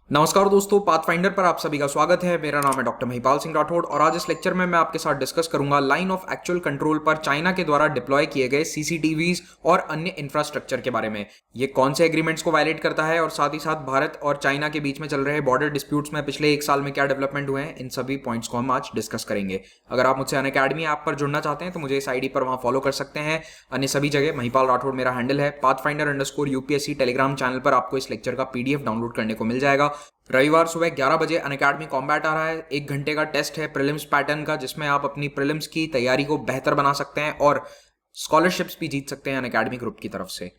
नमस्कार दोस्तों, पाथफाइंडर पर आप सभी का स्वागत है। मेरा नाम है डॉक्टर महिपाल सिंह राठौड़ और आज इस लेक्चर में मैं आपके साथ डिस्कस करूंगा लाइन ऑफ एक्चुअल कंट्रोल पर चाइना के द्वारा डिप्लॉय किए गए सीसीटीवीज और अन्य इंफ्रास्ट्रक्चर के बारे में। ये कौन से एग्रीमेंट्स को वायलेट करता है और साथ ही साथ भारत और चाइना के बीच में चल रहे बॉर्डर डिस्प्यूट्स में पिछले एक साल में क्या डेवलपमेंट हुए हैं, इन सभी पॉइंट्स को हम आज डिस्कस करेंगे। अगर आप मुझसे अनअकैडमी ऐप पर जुड़ना चाहते हैं तो मुझे इस आईडी पर वहां फॉलो कर सकते हैं। अन्य सभी जगह महिपाल राठौड़ मेरा हैंडल है। पाथफाइंडर_यूपीएससी टेलीग्राम चैनल पर आपको इस लेक्चर का पीडीएफ डाउनलोड करने को मिल जाएगा। रविवार सुबह 11 बजे अनअकैडमी कॉम्बैट आ रहा है। 1 घंटे का टेस्ट है प्रीलिम्स पैटर्न का, जिसमें आप अपनी प्रीलिम्स की तैयारी को बेहतर बना सकते हैं और स्कॉलरशिप्स भी जीत सकते हैं अनअकैडमी ग्रुप की तरफ से।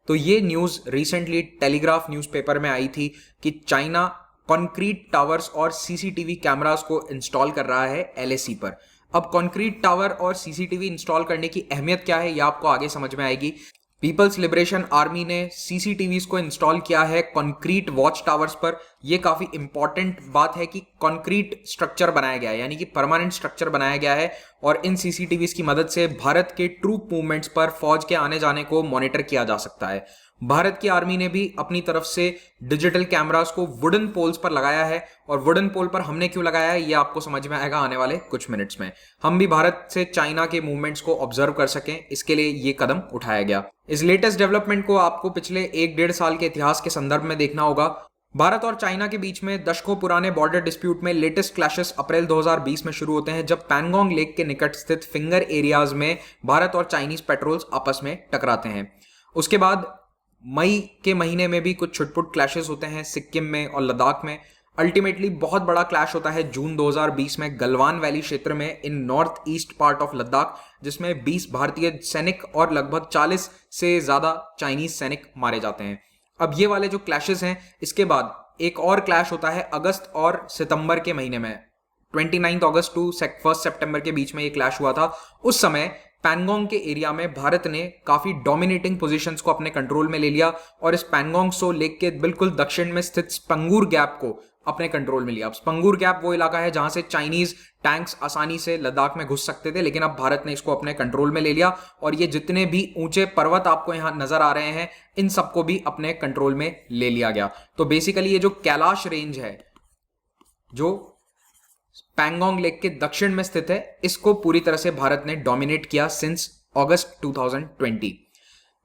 तो ये न्यूज रिसेंटली टेलीग्राफ न्यूज़पेपर में आई थी कि चाइना कंक्रीट टावर्स और सीसीटीवी कैमरास को इंस्टॉल कर रहा है एलएसी पर। अब कंक्रीट टावर और सीसीटीवी इंस्टॉल करने की अहमियत क्या है, यह आपको आगे समझ में आएगी। पीपल्स लिबरेशन आर्मी ने सीसीटीवीज को इंस्टॉल किया है कंक्रीट वॉच टावर्स पर। यह काफी इंपॉर्टेंट बात है कि कंक्रीट स्ट्रक्चर बनाया गया है, यानी कि परमानेंट स्ट्रक्चर बनाया गया है और इन सीसीटीवीज की मदद से भारत के ट्रूप मूवमेंट्स पर फौज के आने जाने को मॉनिटर किया जा सकता है। भारत की आर्मी ने भी अपनी तरफ से डिजिटल कैमरास को वुडन पोल्स पर लगाया है और वुडन पोल पर हमने क्यों लगाया है ये आपको समझ में आएगा आने वाले कुछ मिनट्स में। हम भी भारत से चाइना के मूवमेंट्स को ऑब्जर्व कर सकें, इसके लिए ये कदम उठाया गया। इस लेटेस्ट डेवलपमेंट को आपको पिछले 1-1.5 साल के इतिहास के संदर्भ में देखना होगा। भारत और चाइना के बीच में दशकों पुराने बॉर्डर डिस्प्यूट में लेटेस्ट क्लैशेस अप्रैल 2020 में शुरू होते हैं, जब पैंगोंग लेक के निकट स्थित फिंगर एरियाज में भारत और चाइनीज पेट्रोल्स आपस में टकराते हैं। उसके बाद मई के महीने में भी कुछ छुटपुट क्लैशेस होते हैं सिक्किम में और लद्दाख में। अल्टीमेटली बहुत बड़ा क्लैश होता है जून 2020 में गलवान वैली क्षेत्र में in north east part of Ladakh, जिसमें 20 भारतीय सैनिक और लगभग 40 से ज्यादा चाइनीज सैनिक मारे जाते हैं। अब ये वाले जो क्लैशेस हैं, इसके बाद एक और क्लैश होता है अगस्त और सितंबर के महीने में। 29 अगस्त टू 1 सितंबर के बीच में ये क्लैश हुआ था। उस समय पैंगोंग के एरिया में भारत ने काफी डोमिनेटिंग पोजीशंस को अपने कंट्रोल में ले लिया और इस पैंगोंग सो लेक के बिल्कुल दक्षिण में स्थित स्पंगूर गैप को अपने कंट्रोल में लिया। अब स्पंगूर गैप वो इलाका है जहां से चाइनीज टैंक्स आसानी से लद्दाख में घुस सकते थे, लेकिन अब भारत ने इसको अपने कंट्रोल में ले लिया और ये जितने भी ऊंचे पर्वत आपको यहां नजर आ रहे हैं, इन सबको भी अपने कंट्रोल में ले लिया गया। तो बेसिकली ये जो कैलाश रेंज है जो पैंगोंग लेक के दक्षिण में स्थित है, इसको पूरी तरह से भारत ने डोमिनेट किया सिंस अगस्त 2020।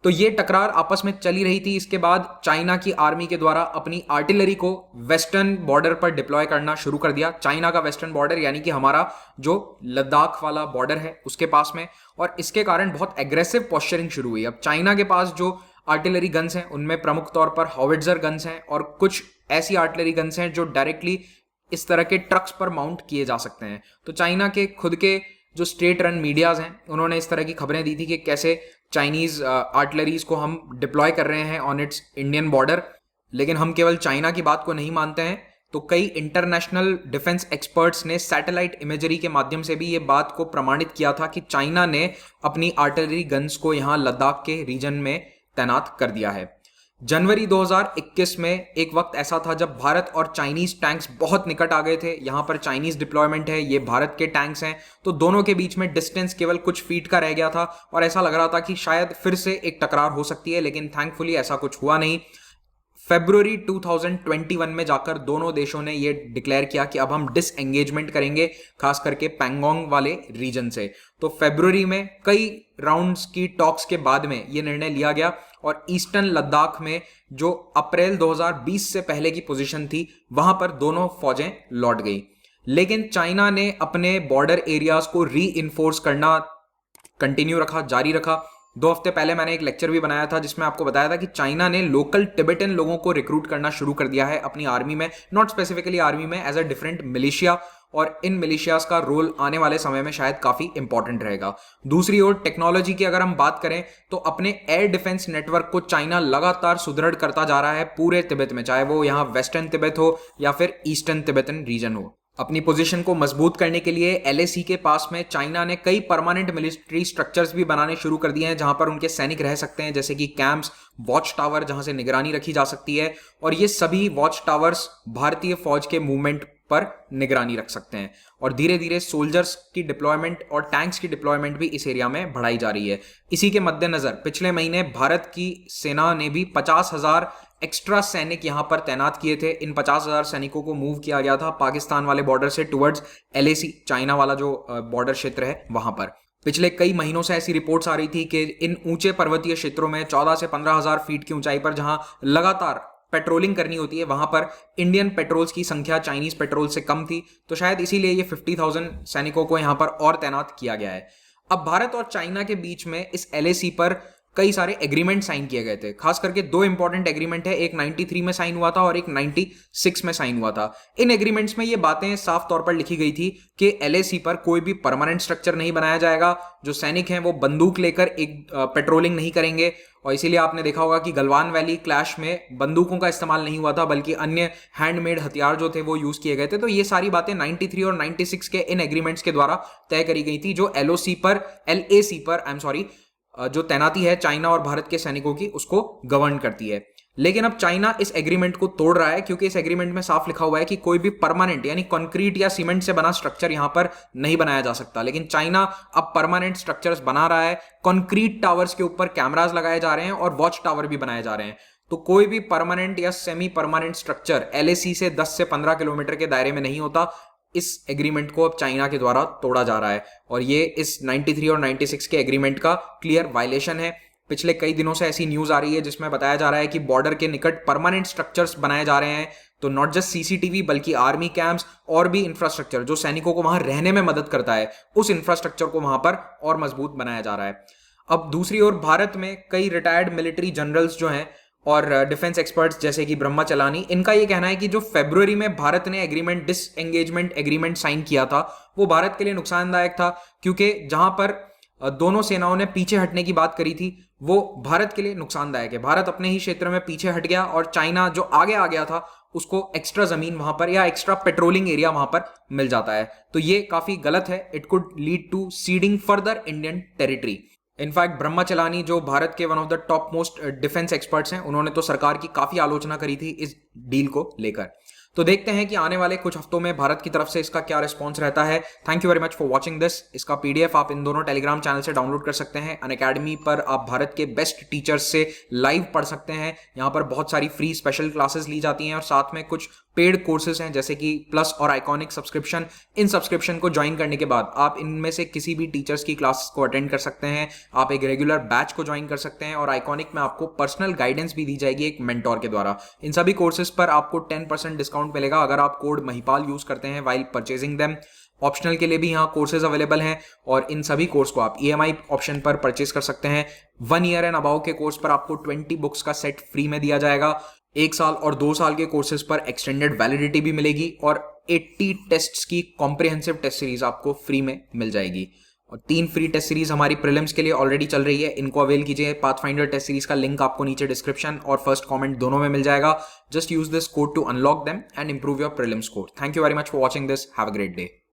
तो ये टकरार आपस में चली रही थी। इसके बाद चाइना की आर्मी के द्वारा अपनी आर्टिलरी को वेस्टर्न बॉर्डर पर डिप्लॉय करना शुरू कर दिया। चाइना का वेस्टर्न बॉर्डर यानी कि हमारा जो लद्दाख वाला बॉर्डर है उसके पास में, और इसके कारण बहुत एग्रेसिव पोस्चरिंग शुरू हुई। अब चाइना के पास जो आर्टिलरी गन्स हैं उनमें प्रमुख तौर पर हॉविट्जर गन्स हैं और कुछ ऐसी आर्टिलरी गन्स हैं जो डायरेक्टली इस तरह के ट्रक्स पर माउंट किए जा सकते हैं। तो चाइना के खुद के जो स्टेट रन मीडियाज हैं उन्होंने इस तरह की खबरें दी थी कि कैसे चाइनीज आर्टिलरीज को हम डिप्लॉय कर रहे हैं ऑन इट्स इंडियन बॉर्डर। लेकिन हम केवल चाइना की बात को नहीं मानते हैं, तो कई इंटरनेशनल डिफेंस एक्सपर्ट्स ने सैटेलाइट इमेजरी के माध्यम से भी ये बात को प्रमाणित किया था कि चाइना ने अपनी आर्टिलरी गन्स को यहां लद्दाख के रीजन में तैनात कर दिया है। जनवरी 2021 में एक वक्त ऐसा था जब भारत और चाइनीज टैंक्स बहुत निकट आ गए थे। यहां पर चाइनीज डिप्लॉयमेंट है, ये भारत के टैंक्स हैं, तो दोनों के बीच में डिस्टेंस केवल कुछ फीट का रह गया था और ऐसा लग रहा था कि शायद फिर से एक टकरार हो सकती है, लेकिन थैंकफुली ऐसा कुछ हुआ नहीं। फरवरी 2021 में जाकर दोनों देशों ने यह डिक्लेयर किया कि अब हम डिसएंगेजमेंट करेंगे, खास करके पैंगोंग वाले रीजन से। तो फरवरी में कई राउंड्स की टॉक्स के बाद में यह निर्णय लिया गया और ईस्टर्न लद्दाख में जो अप्रैल 2020 से पहले की पोजीशन थी वहां पर दोनों फौजें लौट गई। लेकिन चाइना ने अपने बॉर्डर एरियाज को री इन्फोर्स करना कंटिन्यू रखा, जारी रखा। 2 हफ्ते पहले मैंने एक लेक्चर भी बनाया था जिसमें आपको बताया था कि चाइना ने लोकल टिबेटन लोगों को रिक्रूट करना शुरू कर दिया है अपनी आर्मी में, नॉट स्पेसिफिकली आर्मी में, एज अ डिफरेंट मिलिशिया, और इन मिलिशियाज का रोल आने वाले समय में शायद काफी इंपॉर्टेंट रहेगा। दूसरी ओर टेक्नोलॉजी की अगर हम बात करें तो अपने एयर डिफेंस नेटवर्क को चाइना लगातार सुदृढ़ करता जा रहा है पूरे तिब्बत में, चाहे वो यहाँ वेस्टर्न तिब्बत हो या फिर ईस्टर्न तिब्बतन रीजन हो। अपनी पोजीशन को मजबूत करने के लिए एलएसी के पास में चाइना ने कई परमानेंट मिलिट्री स्ट्रक्चर्स भी बनाने शुरू कर दिए हैं जहां पर उनके सैनिक रह सकते हैं, जैसे कि कैंप्स, वॉच टावर जहां से निगरानी रखी जा सकती है, और ये सभी वॉच टावर्स भारतीय फौज के मूवमेंट पर निगरानी रख सकते हैं। और धीरे धीरे सोल्जर्स की डिप्लॉयमेंट और टैंक्स की डिप्लॉयमेंट भी इस एरिया में बढ़ाई जा रही है। इसी के मद्देनजर पिछले महीने भारत की सेना ने भी 50,000 एक्स्ट्रा सैनिक यहां पर तैनात किए थे। इन 50,000 सैनिकों को मूव किया गया था पाकिस्तान वाले बॉर्डर से टुवर्ड्स LAC, चाइना वाला जो बॉर्डर क्षेत्र है वहां पर। पिछले कई महीनों से ऐसी रिपोर्ट्स आ रही थी कि इन ऊंचे पर्वतीय क्षेत्रों में 14 से 15,000 फीट की ऊंचाई पर जहां लगातार पेट्रोलिंग करनी होती है, वहां पर इंडियन पेट्रोल्स की संख्या चाइनीज पेट्रोल से कम थी, तो शायद इसीलिए ये 50,000 सैनिकों को यहां पर और तैनात किया गया है। अब भारत और चाइना के बीच में इस LAC पर कई सारे एग्रीमेंट साइन किए गए थे। खास करके दो इंपॉर्टेंट एग्रीमेंट है, एक 93 में साइन हुआ था और एक 96 में साइन हुआ था। इन एग्रीमेंट्स में ये बातें साफ तौर पर लिखी गई थी कि LAC पर कोई भी परमानेंट स्ट्रक्चर नहीं बनाया जाएगा, जो सैनिक हैं वो बंदूक लेकर एक पेट्रोलिंग नहीं करेंगे, और इसीलिए आपने देखा होगा कि गलवान वैली क्लैश में बंदूकों का इस्तेमाल नहीं हुआ था, बल्कि अन्य हैंडमेड हथियार जो थे वो यूज किए गए थे। तो ये सारी बातें 93 और 96 के इन एग्रीमेंट्स के द्वारा तय करी गई थी, जो LAC पर जो तैनाती है चाइना और भारत के सैनिकों की, उसको गवर्न करती है। लेकिन अब चाइना इस एग्रीमेंट को तोड़ रहा है, क्योंकि इस एग्रीमेंट में साफ लिखा हुआ है कि कोई भी परमानेंट यानी कंक्रीट या सीमेंट से बना स्ट्रक्चर यहां पर नहीं बनाया जा सकता। लेकिन चाइना अब परमानेंट स्ट्रक्चर्स बना रहा है, कंक्रीट टावर्स के ऊपर कैमरास लगाए जा रहे हैं और वॉच टावर भी बनाए जा रहे हैं। तो कोई भी परमानेंट या सेमी परमानेंट स्ट्रक्चर LAC से 10 से 15 किलोमीटर के दायरे में नहीं होता। इस एग्रीमेंट को अब चाइना के द्वारा तोड़ा जा रहा है, और ये इस 93 और 96 के एग्रीमेंट का क्लियर वायलेशन है। पिछले कई दिनों से ऐसी न्यूज आ रही है जिसमें बताया जा रहा है कि बॉर्डर के निकट परमानेंट स्ट्रक्चर्स बनाए जा रहे हैं, तो नॉट जस्ट CCTV बल्कि आर्मी कैंप्स और भी इंफ्रास्ट्रक्चर जो सैनिकों को वहां रहने में मदद करता है, उस इंफ्रास्ट्रक्चर को वहां पर और मजबूत बनाया जा रहा है। अब दूसरी ओर भारत में कई रिटायर्ड मिलिट्री जनरल्स जो हैं और डिफेंस एक्सपर्ट्स जैसे कि ब्रह्मा चलानी, इनका यह कहना है कि जो फरवरी में भारत ने डिसएंगेजमेंट एग्रीमेंट साइन किया था, वो भारत के लिए नुकसानदायक था, क्योंकि जहां पर दोनों सेनाओं ने पीछे हटने की बात करी थी, वो भारत के लिए नुकसानदायक है। भारत अपने ही क्षेत्र में पीछे हट गया और चाइना जो आगे आ गया था उसको एक्स्ट्रा जमीन वहां पर या एक्स्ट्रा पेट्रोलिंग एरिया वहां पर मिल जाता है। तो ये काफी गलत है। It could lead to ceding further Indian territory. In fact Brahma Chellaney जो भारत के one of the top most defence experts हैं, उन्होंने तो सरकार की काफी आलोचना करी थी इस डील को लेकर। तो देखते हैं कि आने वाले कुछ हफ्तों में भारत की तरफ से इसका क्या रिस्पॉन्स रहता है। Thank you very much for watching this. इसका PDF आप इन दोनों टेलीग्राम चैनल से डाउनलोड कर सकते हैं। अनअकैडमी पर आप भारत के बेस्ट टीचर्स से लाइव पढ़ सकते हैं। यहाँ पर बहुत सारी फ्री स्पेशल क्लासेस ली जाती हैं और साथ में कुछ पेड कोर्सेज हैं जैसे कि प्लस और आइकॉनिक सब्सक्रिप्शन। इन सब्सक्रिप्शन को ज्वाइन करने के बाद आप इनमें से किसी भी टीचर्स की क्लास को अटेंड कर सकते हैं। आप एक रेगुलर बैच को ज्वाइन कर सकते हैं और आइकॉनिक में आपको पर्सनल गाइडेंस भी दी जाएगी एक मेंटोर के द्वारा। इन सभी कोर्सेज पर आपको 10% डिस्काउंट मिलेगा अगर आप कोड महिपाल यूज करते हैं वाइल परचेजिंग देम। ऑप्शनल के लिए भी यहाँ कोर्सेज अवेलेबल हैं और इन सभी कोर्स को आप EMI ऑप्शन पर परचेज कर सकते हैं। 1 ईयर एंड अबाउ के कोर्स पर आपको 20 बुक्स का सेट फ्री में दिया जाएगा। 1 साल और 2 साल के कोर्सेज पर एक्सटेंडेड वैलिडिटी भी मिलेगी और 80 टेस्ट्स की कॉम्प्रिहेंसिव टेस्ट सीरीज आपको फ्री में मिल जाएगी। और 3 फ्री टेस्ट सीरीज हमारी प्रीलिम्स के लिए ऑलरेडी चल रही है, इनको अवेल कीजिए। पाथफाइंडर टेस्ट सीरीज का लिंक आपको नीचे डिस्क्रिप्शन और फर्स्ट कमेंट दोनों में मिल जाएगा। Just use this code to unlock them and improve your prelims score. Thank you very much for watching this. Have a great day.